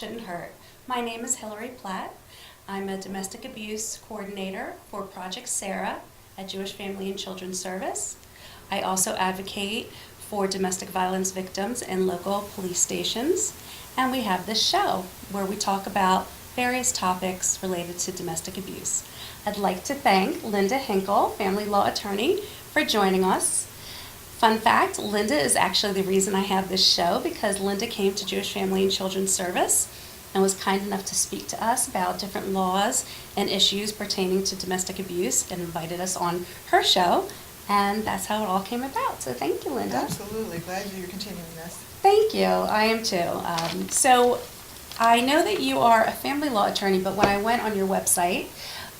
shouldn't hurt. My name is Hillary Platt. I'm a domestic abuse coordinator for Project Sarah at Jewish Family and Children's Service. I also advocate for domestic violence victims in local police stations. And we have this show where we talk about various topics related to domestic abuse. I'd like to thank Linda Hinkle, family law attorney, for joining us. Fun fact, Linda is actually the reason I have this show because Linda came to Jewish Family and Children's Service and was kind enough to speak to us about different laws and issues pertaining to domestic abuse and invited us on her show. And that's how it all came about. So thank you, Linda. Absolutely. Glad you're continuing this. Thank you. I am too. So I know that you are a family law attorney, but when I went on your website,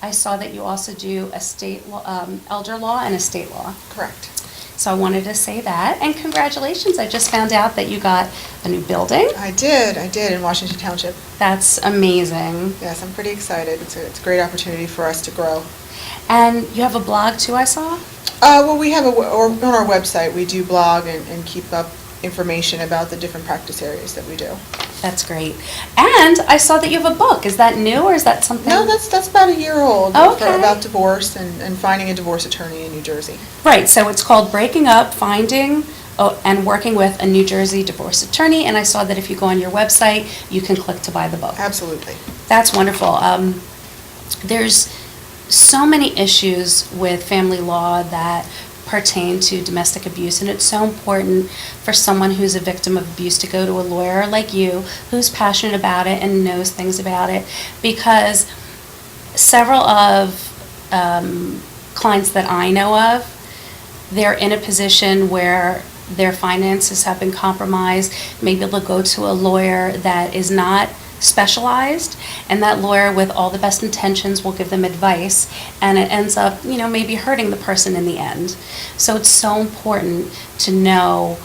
I saw that you also do estate law, elder law and estate law. Correct. So I wanted to say that. And congratulations. I just found out that you got a new building. I did in Washington Township. That's amazing. Yes, I'm pretty excited. It's a great opportunity for us to grow. And you have a blog too, I saw? Well, we have on our website, we do blog and keep up information about the different practice areas that we do. That's great. And I saw that you have a book. Is that new or is that something? No, that's about a year old. Okay. About divorce and finding a divorce attorney in New Jersey. Right. So it's called Breaking Up, Finding and Working with a New Jersey Divorce Attorney. And I saw that if you go on your website, you can click to buy the book. Absolutely. That's wonderful. There's so many issues with family law that pertain to domestic abuse, and it's so important for someone who's a victim of abuse to go to a lawyer like you who's passionate about it and knows things about it, because several of clients that I know of, they're in a position where their finances have been compromised. Maybe they'll go to a lawyer that is not specialized, and that lawyer with all the best intentions will give them advice, and it ends up, maybe hurting the person in the end. So it's so important to know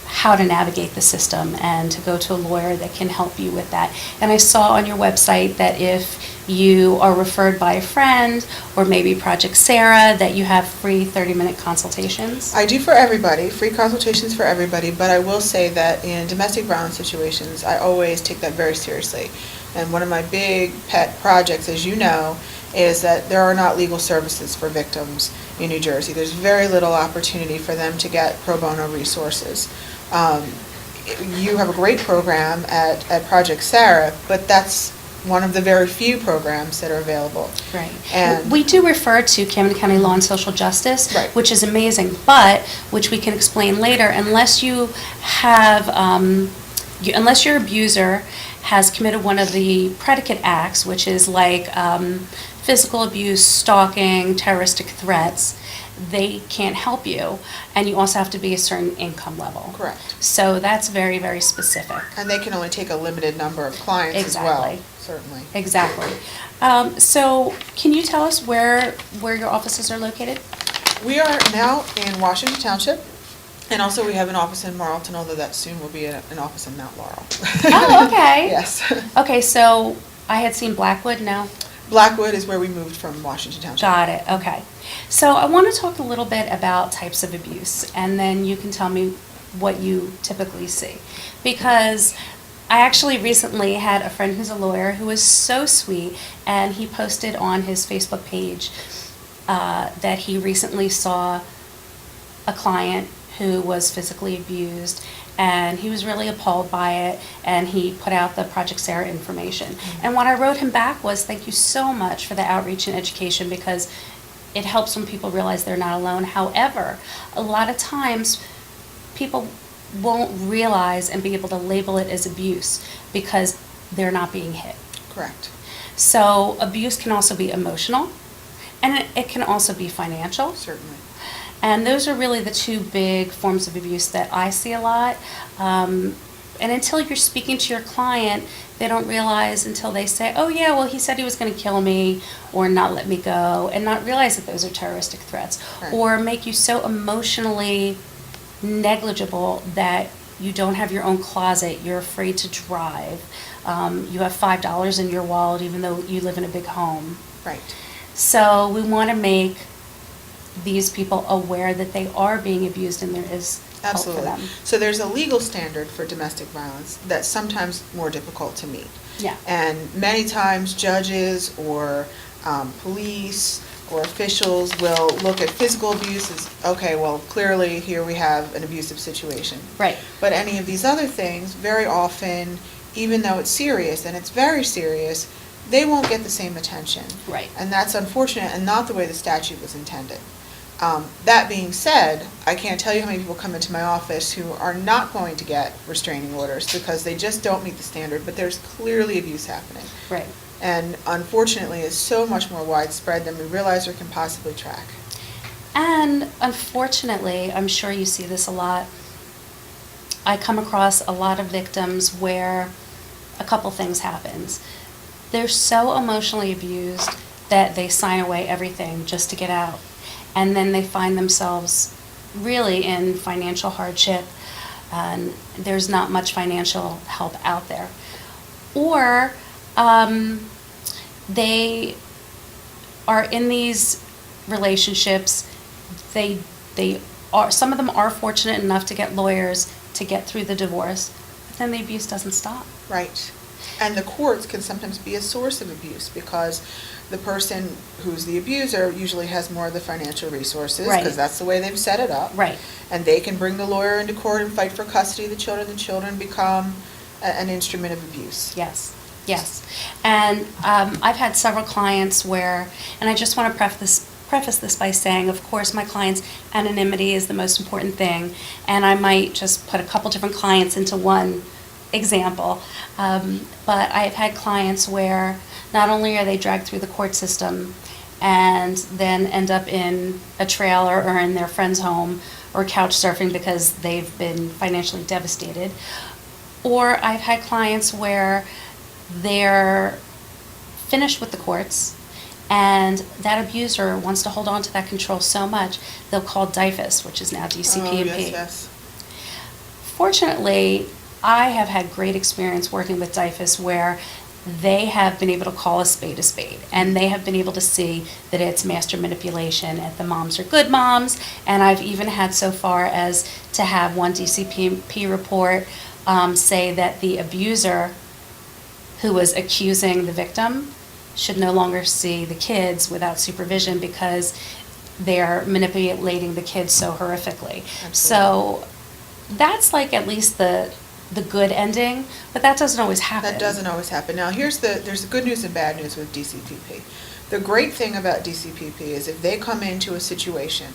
how to navigate the system and to go to a lawyer that can help you with that. And I saw on your website that if you are referred by a friend or maybe Project Sarah, that you have free 30-minute consultations. I do for everybody, free consultations for everybody, but I will say that in domestic violence situations, I always take that very seriously. And one of my big pet projects, as you know, is that there are not legal services for victims in New Jersey. There's very little opportunity for them to get pro bono resources. You have a great program at Project Sarah, but that's one of the very few programs that are available. Right. And we do refer to Camden County Law and Social Justice, right, which is amazing, but, which we can explain later, unless you have, unless your abuser has committed one of the predicate acts, which is like physical abuse, stalking, terroristic threats, they can't help you, and you also have to be a certain income level. Correct. So that's very, very specific. And they can only take a limited number of clients Exactly. as well, certainly. Exactly. So can you tell us where your offices are located? We are now in Washington Township, and also we have an office in Marlton, although that soon will be an office in Mount Laurel. Oh, okay. Yes. Okay, so I had seen Blackwood, no? Blackwood is where we moved from Washington Township. Got it, okay. So I want to talk a little bit about types of abuse, and then you can tell me what you typically see. Because I actually recently had a friend who's a lawyer who was so sweet, and he posted on his Facebook page that he recently saw a client who was physically abused, and he was really appalled by it, and he put out the Project Sarah information. Mm-hmm. And what I wrote him back was, thank you so much for the outreach and education, because it helps when people realize they're not alone. However, a lot of times people won't realize and be able to label it as abuse because they're not being hit. Correct. So abuse can also be emotional, and it can also be financial. Certainly. And those are really the two big forms of abuse that I see a lot. And until you're speaking to your client, they don't realize until they say, oh yeah, well he said he was going to kill me or not let me go, and not realize that those are terroristic threats. Right. Or make you so emotionally negligible that you don't have your own closet, you're afraid to drive, you have $5 in your wallet even though you live in a big home. Right. So we want to make these people aware that they are being abused, and there is help for Absolutely. them. So there's a legal standard for domestic violence that's sometimes more difficult to meet. Yeah. And many times judges or police or officials will look at physical abuse as, okay, well, clearly here we have an abusive situation. Right. But any of these other things, very often, even though it's serious, and it's very serious, they won't get the same attention. Right. And that's unfortunate and not the way the statute was intended. That being said, I can't tell you how many people come into my office who are not going to get restraining orders because they just don't meet the standard, but there's clearly abuse happening. Right. And unfortunately, it's so much more widespread than we realize or can possibly track. And unfortunately, I'm sure you see this a lot. I come across a lot of victims where a couple things happens. They're so emotionally abused that they sign away everything just to get out. And then they find themselves really in financial hardship, and there's not much financial help out there. Or they are in these relationships, some of them are fortunate enough to get lawyers to get through the divorce, but then the abuse doesn't stop. Right. And the courts can sometimes be a source of abuse because the person who's the abuser usually has more of the financial resources Right. because that's the way they've set it up. Right. And they can bring the lawyer into court and fight for custody of the children. The children become an instrument of abuse. Yes, yes. And I've had several clients where, and I just want to preface this by saying, of course, my clients' anonymity is the most important thing, and I might just put a couple different clients into one example. But I've had clients where not only are they dragged through the court system and then end up in a trailer or in their friend's home or couch surfing because they've been financially devastated, or I've had clients where they're finished with the courts and that abuser wants to hold on to that control so much, they'll call DIFUS, which is now DCPP. Oh, yes, yes. Fortunately, I have had great experience working with DIFUS where they have been able to call a spade, and they have been able to see that it's master manipulation and the moms are good moms, and I've even had so far as to have one DCPP report say that the abuser who was accusing the victim should no longer see the kids without supervision because they're manipulating the kids so horrifically. Absolutely. So that's like at least the good ending, but that doesn't always happen. That doesn't always happen. Now, there's the good news and bad news with DCPP. The great thing about DCPP is if they come into a situation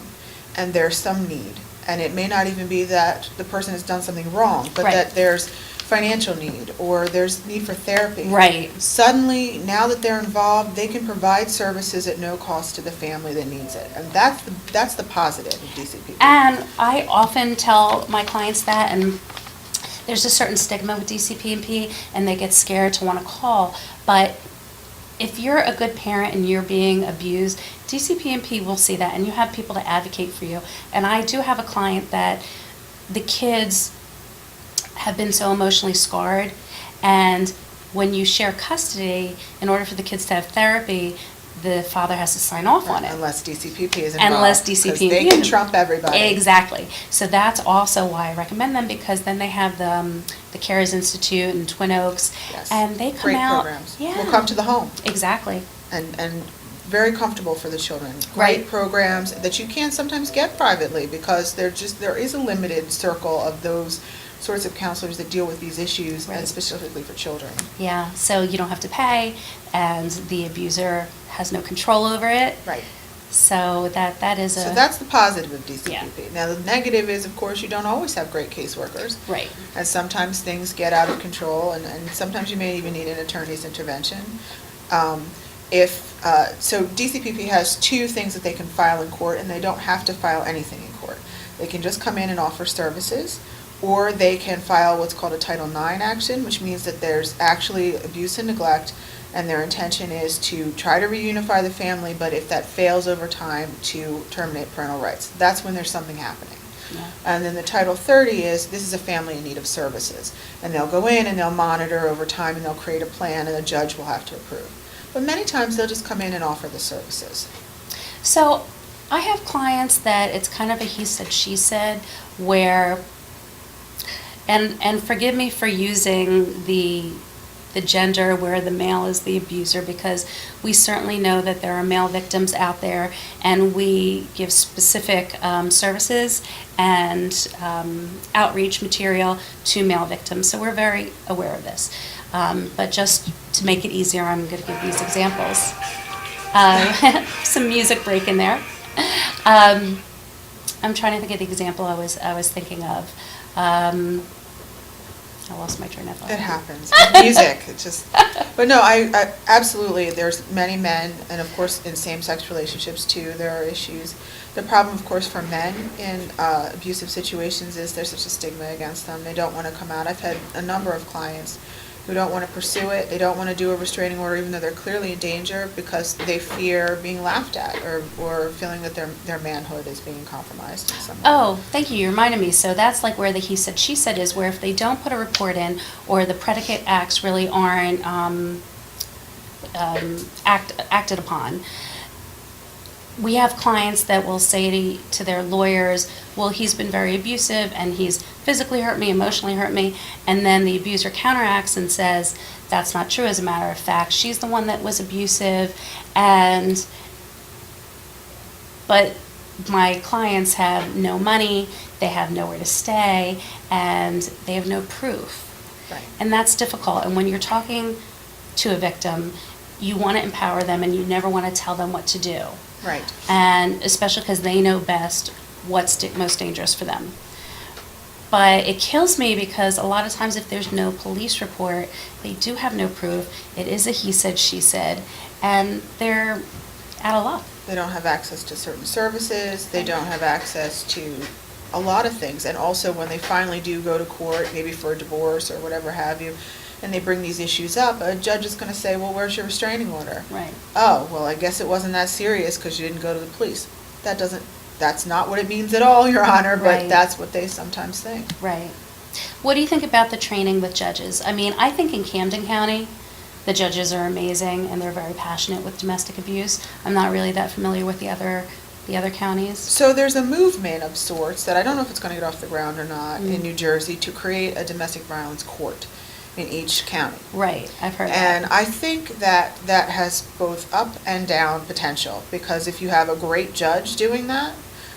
and there's some need, and it may not even be that the person has done something wrong, but Right. that there's financial need or there's need for therapy. Right. Suddenly, now that they're involved, they can provide services at no cost to the family that needs it. And that's the positive of DCPP. And I often tell my clients that, and there's a certain stigma with DCPP, and they get scared to want to call. But if you're a good parent and you're being abused, DCPP will see that, and you have people to advocate for you. And I do have a client that the kids have been so emotionally scarred, and when you share custody, in order for the kids to have therapy, the father has to sign off on it. Unless DCPP is involved. Unless DCPP. 'Cause they can trump everybody. Exactly. So that's also why I recommend them, because then they have the Carers Institute and Twin Oaks, Yes. and they come Great out. programs. Yeah. Will come to the home. Exactly. And very comfortable for the children. Right. Great programs that you can sometimes get privately because there is a limited circle of those sorts of counselors that deal with these issues, Right. and specifically for children. Yeah. So you don't have to pay, and the abuser has no control over it. Right. So that is a. So that's the positive of DCPP. Now, the negative is, of course, you don't always have great caseworkers. Right. And sometimes things get out of control, and sometimes you may even need an attorney's intervention. So DCPP has two things that they can file in court, and they don't have to file anything in court. They can just come in and offer services, or they can file what's called a Title IX action, which means that there's actually abuse and neglect, and their intention is to try to reunify the family, but if that fails over time, to terminate parental rights. That's when there's something happening. Yeah. And then the Title 30 is, this is a family in need of services. And they'll go in and they'll monitor over time, and they'll create a plan, and the judge will have to approve. But many times they'll just come in and offer the services. So I have clients that it's kind of a he said, she said, where, and forgive me for using the gender where the male is the abuser, because we certainly know that there are male victims out there, and we give specific services and outreach material to male victims, so we're very aware of this. But just to make it easier, I'm going to give these examples. Some music break in there. I'm trying to think of the example I was thinking of. I lost my train of thought. It happens. Music, it just, but no, I absolutely, there's many men, and of course in same-sex relationships too, there are issues. The problem, of course, for men in abusive situations is there's such a stigma against them. They don't want to come out. I've had a number of clients who don't want to pursue it. They don't want to do a restraining order even though they're clearly in danger, because they fear being laughed at or feeling that their manhood is being compromised in some way. Oh, thank you. You reminded me. So that's like where the he said, she said is, where if they don't put a report in, or the predicate acts really aren't acted upon. We have clients that will say to their lawyers, well, he's been very abusive and he's physically hurt me, emotionally hurt me, and then the abuser counteracts and says, that's not true. As a matter of fact, she's the one that was abusive, but my clients have no money, they have nowhere to stay, and they have no proof. Right. And that's difficult. And when you're talking to a victim, you want to empower them and you never want to tell them what to do. Right. And especially because they know best what's most dangerous for them. But it kills me because a lot of times if there's no police report, they do have no proof. It is a he said, she said, and they're out of luck. They don't have access to certain services. They don't have access to a lot of things. And also when they finally do go to court, maybe for a divorce or whatever have you, and they bring these issues up, a judge is going to say, well, where's your restraining order? Right. Oh, well, I guess it wasn't that serious because you didn't go to the police. That's not what it means at all, Your Honor, but Right. that's what they sometimes think. Right. What do you think about the training with judges? I mean, I think in Camden County, the judges are amazing and they're very passionate with domestic abuse. I'm not really that familiar with the other counties. So there's a movement of sorts that I don't know if it's going to get off the ground or not in New Jersey to create a domestic violence court in each county. Right, I've heard And that. I think that has both up and down potential, because if you have a great judge doing that,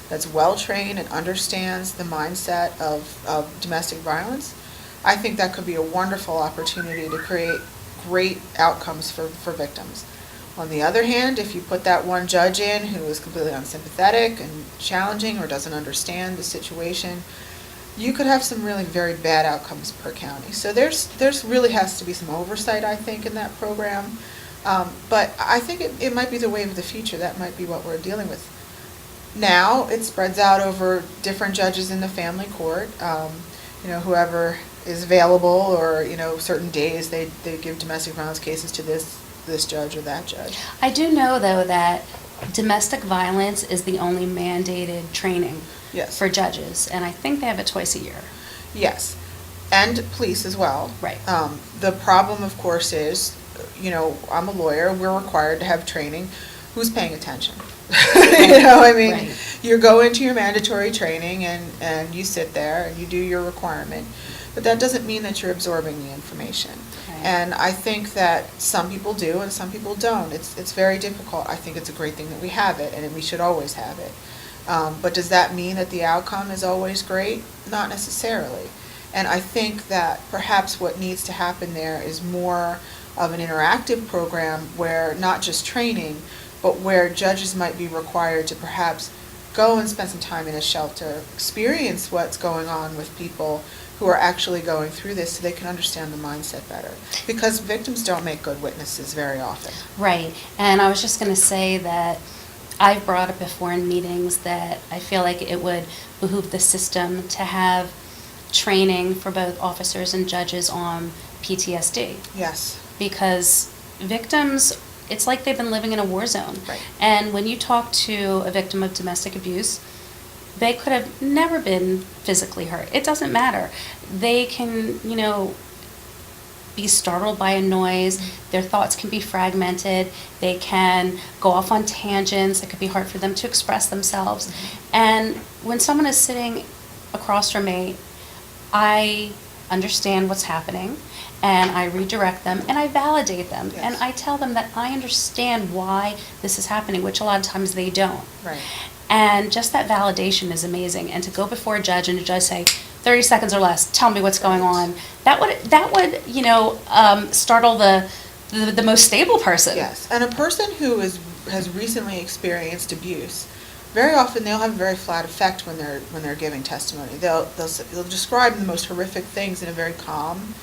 that's well-trained and understands the mindset of domestic violence, I think that could be a wonderful opportunity to create great outcomes for victims. On the other hand, if you put that one judge in who is completely unsympathetic and challenging or doesn't understand the situation, you could have some really very bad outcomes per county. So there's really has to be some oversight, I think, in that program. But I think it might be the wave of the future. That might be what we're dealing with. Now it spreads out over different judges in the family court. Whoever is available, or certain days they give domestic violence cases to this judge or that judge. I do know, though, that domestic violence is the only mandated training Yes. for judges, and I think they have it twice a year. Yes, and police as well. Right. The problem, of course, is, I'm a lawyer, we're required to have training. Who's paying attention? Right. You go into your mandatory training and you sit there and you do your requirement, but that doesn't mean that you're absorbing the information. Right. And I think that some people do and some people don't. It's very difficult. I think it's a great thing that we have it, and we should always have it. But does that mean that the outcome is always great? Not necessarily. And I think that perhaps what needs to happen there is more of an interactive program where not just training, but where judges might be required to perhaps go and spend some time in a shelter, experience what's going on with people who are actually going through this so they can understand the mindset better. Because victims don't make good witnesses very often. Right, and I was just going to say that I've brought up before in meetings that I feel like it would behoove the system to have training for both officers and judges on PTSD. Yes. Because victims, it's like they've been living in a war zone. Right. And when you talk to a victim of domestic abuse, they could have never been physically hurt. It doesn't matter. They can, be startled by a noise. Their thoughts can be fragmented. They can go off on tangents. It could be hard for them to express themselves. And when someone is sitting across from me, I understand what's happening, and I redirect them, and I validate them, Yes. and I tell them that I understand why this is happening, which a lot of times they don't. Right. And just that validation is amazing. And to go before a judge and the judge say, 30 seconds or less, tell me what's going on, that would startle the most stable person. Yes, and a person who has recently experienced abuse, very often they'll have a very flat effect when they're giving testimony. They'll describe the most horrific things in a very calm,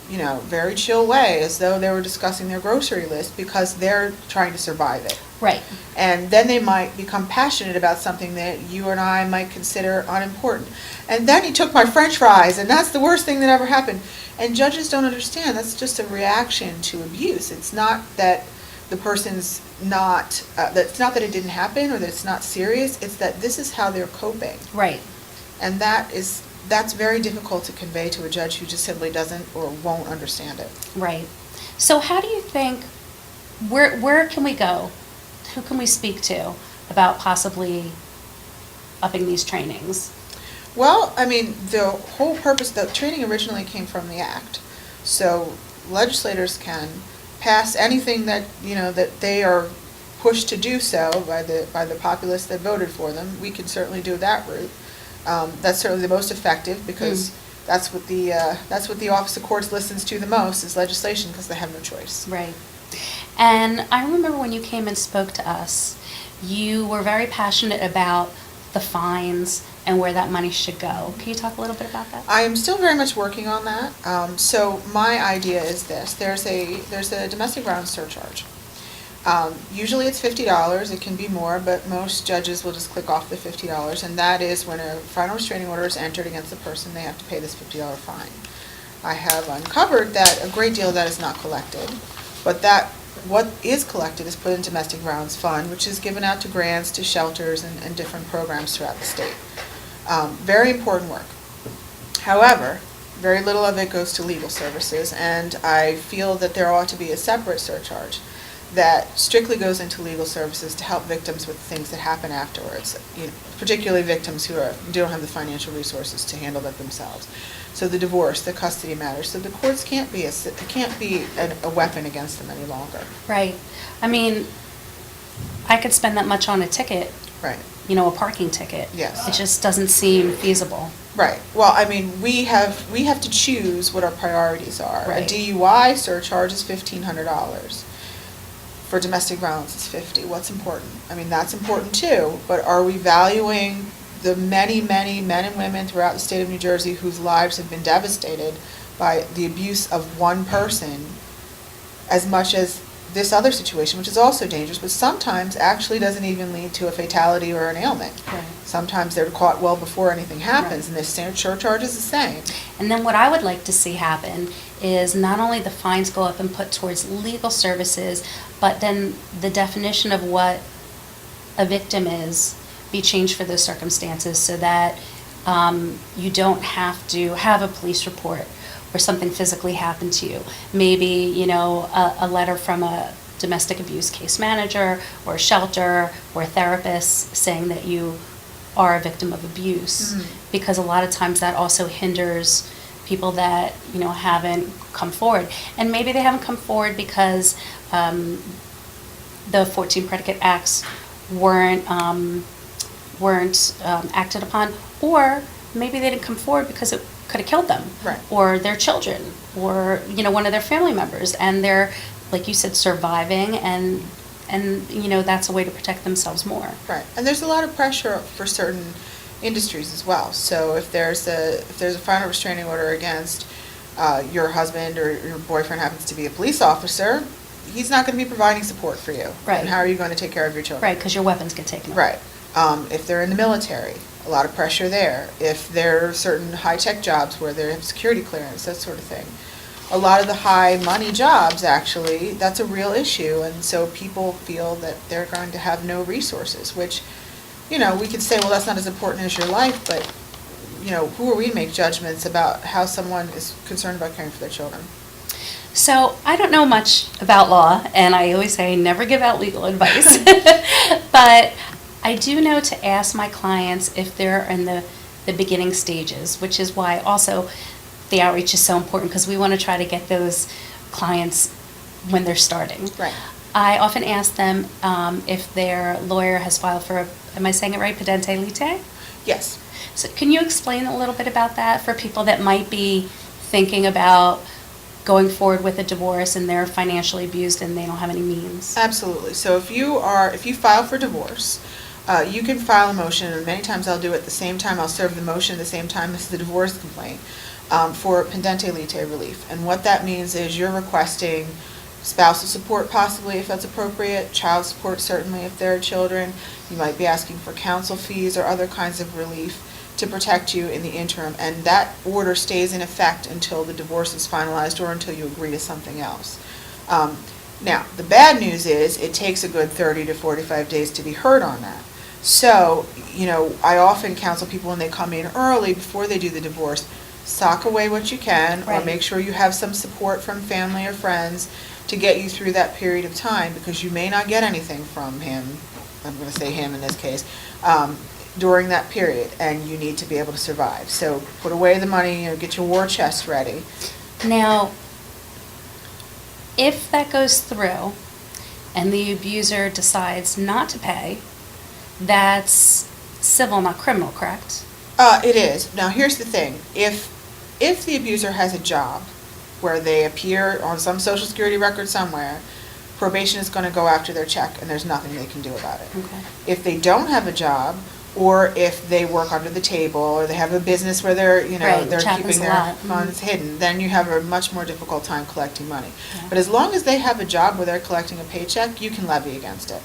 very chill way, as though they were discussing their grocery list, because they're trying to survive it. Right. And then they might become passionate about something that you and I might consider unimportant. And then he took my French fries, and that's the worst thing that ever happened. And judges don't understand. That's just a reaction to abuse. It's not that the person's not, it's not that it didn't happen or that it's not serious. It's that this is how they're coping. Right. And that's very difficult to convey to a judge who just simply doesn't or won't understand it. Right. So how do you think, where can we go? Who can we speak to about possibly upping these trainings? Well, I mean, the whole purpose, the training originally came from the Act. So legislators can pass anything that, that they are pushed to do so by the populace that voted for them. We can certainly do that route. That's certainly the most effective, because that's what the Office of Courts listens to the most, is legislation, because they have no choice. Right. And I remember when you came and spoke to us, you were very passionate about the fines and where that money should go. Can you talk a little bit about that? I am still very much working on that. So my idea is this: there's a domestic violence surcharge. Usually it's $50. It can be more, but most judges will just click off the $50, and that is when a final restraining order is entered against the person, they have to pay this $50 fine. I have uncovered that a great deal of that is not collected, but what is collected is put in domestic violence fund, which is given out to grants, to shelters, and different programs throughout the state. Very important work. However, very little of it goes to legal services, and I feel that there ought to be a separate surcharge that strictly goes into legal services to help victims with things that happen afterwards, particularly victims who don't have the financial resources to handle that themselves. So the divorce, the custody matters. So the courts can't be a weapon against them any longer. Right. I mean, I could spend that much on a ticket. Right. A parking ticket. Yes. It just doesn't seem feasible. Right. Well, I mean, we have to choose what our priorities are. Right. A DUI surcharge is $1,500. For domestic violence, it's $50. What's important? I mean, that's important too, but are we valuing the many, many men and women throughout the state of New Jersey whose lives have been devastated by the abuse of one person as much as this other situation, which is also dangerous, but sometimes actually doesn't even lead to a fatality or an ailment. Right. Sometimes they're caught well before anything happens, Right. and the surcharge is the same. And then what I would like to see happen is not only the fines go up and put towards legal services, but then the definition of what a victim is be changed for those circumstances, so that you don't have to have a police report where something physically happened to you. Maybe, a letter from a domestic abuse case manager or a shelter or a therapist saying that you are a victim of abuse. Mhm. Because a lot of times that also hinders people that, haven't come forward. And maybe they haven't come forward because the 14 predicate acts weren't acted upon, or maybe they didn't come forward because it could have killed them, Right. or their children, or one of their family members, and they're, like you said, surviving, and that's a way to protect themselves more. Right, and there's a lot of pressure for certain industries as well. So if there's a final restraining order against your husband, or your boyfriend happens to be a police officer, he's not going to be providing support for you. Right. And how are you going to take care of your children? Right, because your weapons get taken away. Right. If they're in the military, a lot of pressure there. If there are certain high-tech jobs where they have security clearance, that sort of thing. A lot of the high-money jobs, actually, that's a real issue, and so people feel that they're going to have no resources, which, we could say, well, that's not as important as your life, but, who are we to make judgments about how someone is concerned about caring for their children? So I don't know much about law, and I always say never give out legal advice. But I do know to ask my clients if they're in the beginning stages, which is why also the outreach is so important, because we want to try to get those clients when they're starting. Right. I often ask them if their lawyer has filed for, am I saying it right, pedente lite? Yes. So can you explain a little bit about that for people that might be thinking about going forward with a divorce and they're financially abused and they don't have any means? Absolutely. So if you file for divorce, you can file a motion, and many times I'll do it at the same time. I'll serve the motion at the same time as the divorce complaint for pendente lite relief. And what that means is you're requesting spousal support possibly if that's appropriate, child support certainly if there are children. You might be asking for counsel fees or other kinds of relief to protect you in the interim, and that order stays in effect until the divorce is finalized or until you agree to something else. Now, the bad news is it takes a good 30 to 45 days to be heard on that. So, I often counsel people when they come in early before they do the divorce, sock away what you can, or Right. make sure you have some support from family or friends to get you through that period of time, because you may not get anything from him, I'm going to say him in this case, during that period, and you need to be able to survive. So put away the money, get your war chest ready. Now, if that goes through and the abuser decides not to pay, that's civil, not criminal, correct? It is. Now, here's the thing. If the abuser has a job where they appear on some Social Security record somewhere, probation is going to go after their check, and there's nothing they can do about it. Okay. If they don't have a job, or if they work under the table, or they have a business where they're, Right, they're which happens keeping a their lot. funds hidden, then you have a much more difficult time collecting money. Yeah. But as long as they have a job where they're collecting a paycheck, you can levy against it.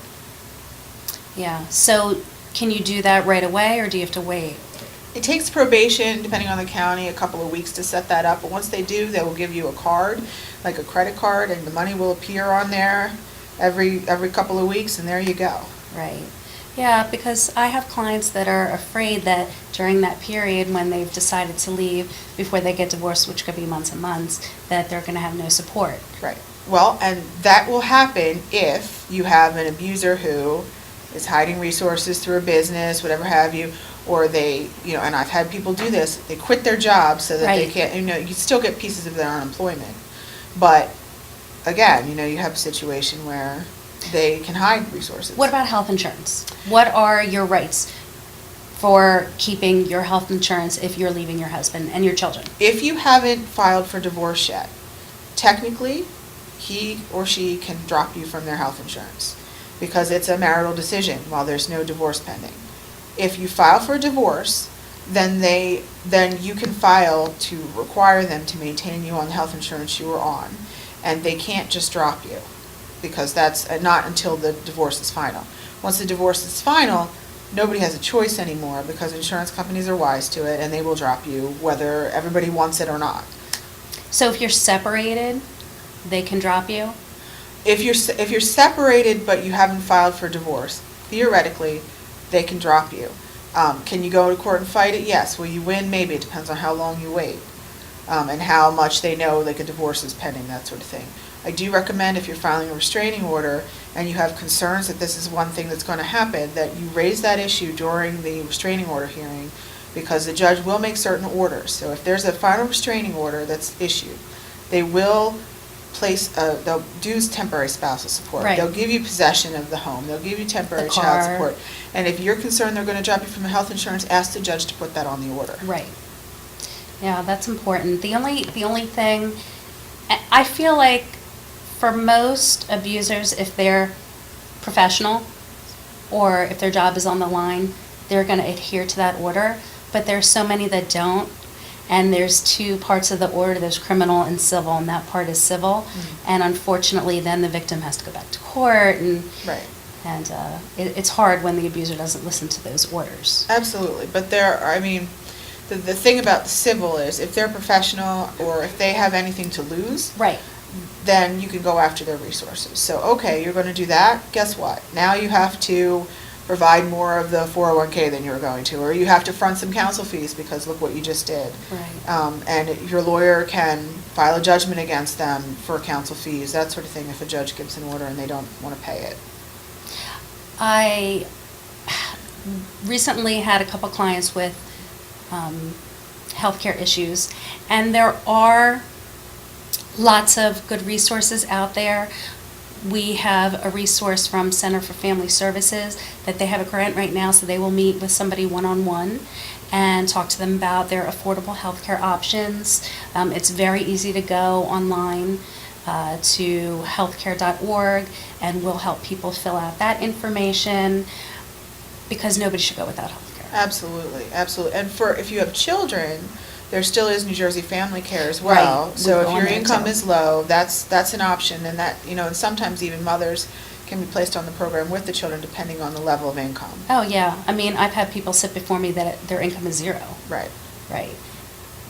Yeah, so can you do that right away, or do you have to wait? It takes probation, depending on the county, a couple of weeks to set that up, but once they do, they will give you a card, like a credit card, and the money will appear on there every couple of weeks, and there you go. Right. Yeah, because I have clients that are afraid that during that period when they've decided to leave before they get divorced, which could be months and months, that they're going to have no support. Right. Well, and that will happen if you have an abuser who is hiding resources through a business, whatever have you, or they, and I've had people do this, they quit their job so that they Right. can't, you still get pieces of their unemployment. But, again, you have a situation where they can hide resources. What about health insurance? What are your rights for keeping your health insurance if you're leaving your husband and your children? If you haven't filed for divorce yet, technically, he or she can drop you from their health insurance because it's a marital decision while there's no divorce pending. If you file for divorce, then you can file to require them to maintain you on the health insurance you were on, and they can't just drop you because that's not until the divorce is final. Once the divorce is final, nobody has a choice anymore because insurance companies are wise to it, and they will drop you whether everybody wants it or not. So if you're separated, they can drop you? If you're separated but you haven't filed for divorce, theoretically, they can drop you. Can you go to court and fight it? Yes. Will you win? Maybe. It depends on how long you wait and how much they know like a divorce is pending, that sort of thing. I do recommend if you're filing a restraining order and you have concerns that this is one thing that's going to happen, that you raise that issue during the restraining order hearing, because the judge will make certain orders. So if there's a final restraining order that's issued, they will they'll do temporary spousal support. Right. They'll give you possession of the home. They'll give you temporary The child car. support. And if you're concerned they're going to drop you from the health insurance, ask the judge to put that on the order. Right. Yeah, that's important. The only thing, I feel like for most abusers, if they're professional or if their job is on the line, they're going to adhere to that order. But there's so many that don't. And there's two parts of the order. There's criminal and civil, and that part is civil. Mm-hmm. And unfortunately, then the victim has to go back to court, and Right. It's hard when the abuser doesn't listen to those orders. Absolutely. But the thing about the civil is if they're professional or if they have anything to lose, Right. then you can go after their resources. So, okay, you're going to do that. Guess what? Now you have to provide more of the 401k than you were going to, or you have to front some counsel fees because look what you just did. Right. And your lawyer can file a judgment against them for counsel fees, that sort of thing, if a judge gives an order and they don't want to pay it. I recently had a couple clients with healthcare issues, and there are lots of good resources out there. We have a resource from Center for Family Services that they have a grant right now, so they will meet with somebody one-on-one and talk to them about their affordable healthcare options. It's very easy to go online to healthcare.org, and we'll help people fill out that information, because nobody should go without healthcare. Absolutely, absolutely. And if you have children, there still is New Jersey Family Care as well. Right. So We've if gone your there income too. is low, that's an option, and that, and sometimes even mothers can be placed on the program with the children depending on the level of income. Oh, yeah. I mean, I've had people sit before me that their income is zero. Right. Right.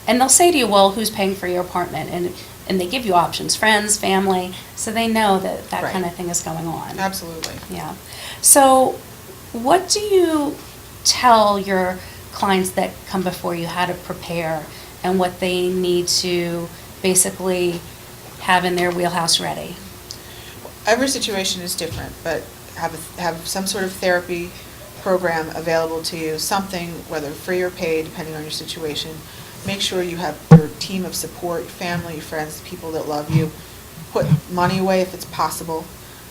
And they'll say to you, well, who's paying for your apartment? And they give you options, friends, family, so they know that Right. kind of thing is going on. Absolutely. Yeah. So what do you tell your clients that come before you how to prepare and what they need to basically have in their wheelhouse ready? Every situation is different, but have some sort of therapy program available to you, something, whether free or paid, depending on your situation. Make sure you have your team of support, family, friends, people that love you. Put money away if it's possible,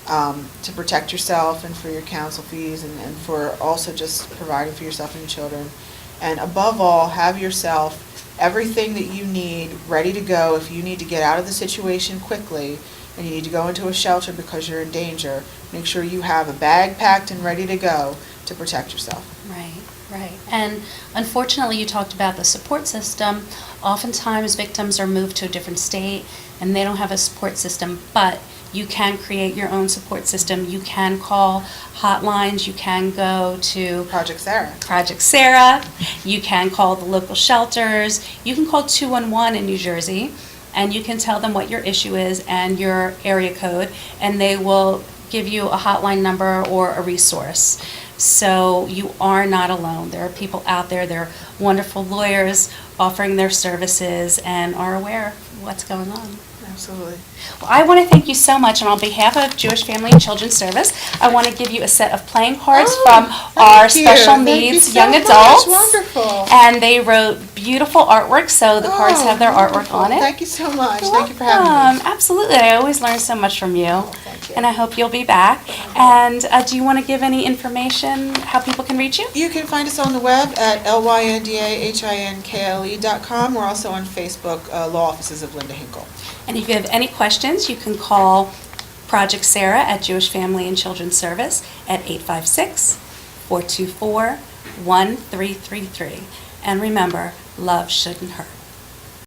to protect yourself and for your counsel fees, and for also just providing for yourself and your children. And above all, have yourself everything that you need ready to go if you need to get out of the situation quickly and you need to go into a shelter because you're in danger. Make sure you have a bag packed and ready to go to protect yourself. Right, right. And unfortunately, you talked about the support system. Oftentimes, victims are moved to a different state and they don't have a support system, but you can create your own support system. You can call hotlines. You can go to Project Sarah. Project Sarah. You can call the local shelters. You can call 211 in New Jersey, and you can tell them what your issue is and your area code, and they will give you a hotline number or a resource. So you are not alone. There are people out there. There are wonderful lawyers offering their services and are aware of what's going on. Absolutely. Well, I want to thank you so much, and on behalf of Jewish Family and Children's Service, I want to give you a set of playing cards from our special needs young adults. Wonderful. And they wrote beautiful artwork, so the cards have their artwork wonderful. on it. Thank you so much. You're Thank you for having me. welcome. Absolutely. I always learn so much from you. Thank you. And I hope you'll be back. And do you want to give any information how people can reach you? You can find us on the web at lyndahinkle.com. We're also on Facebook, Law Offices of Lynda Hinkle. And if you have any questions, you can call Project Sarah at Jewish Family and Children's Service at 856-424-1333. And remember, love shouldn't hurt.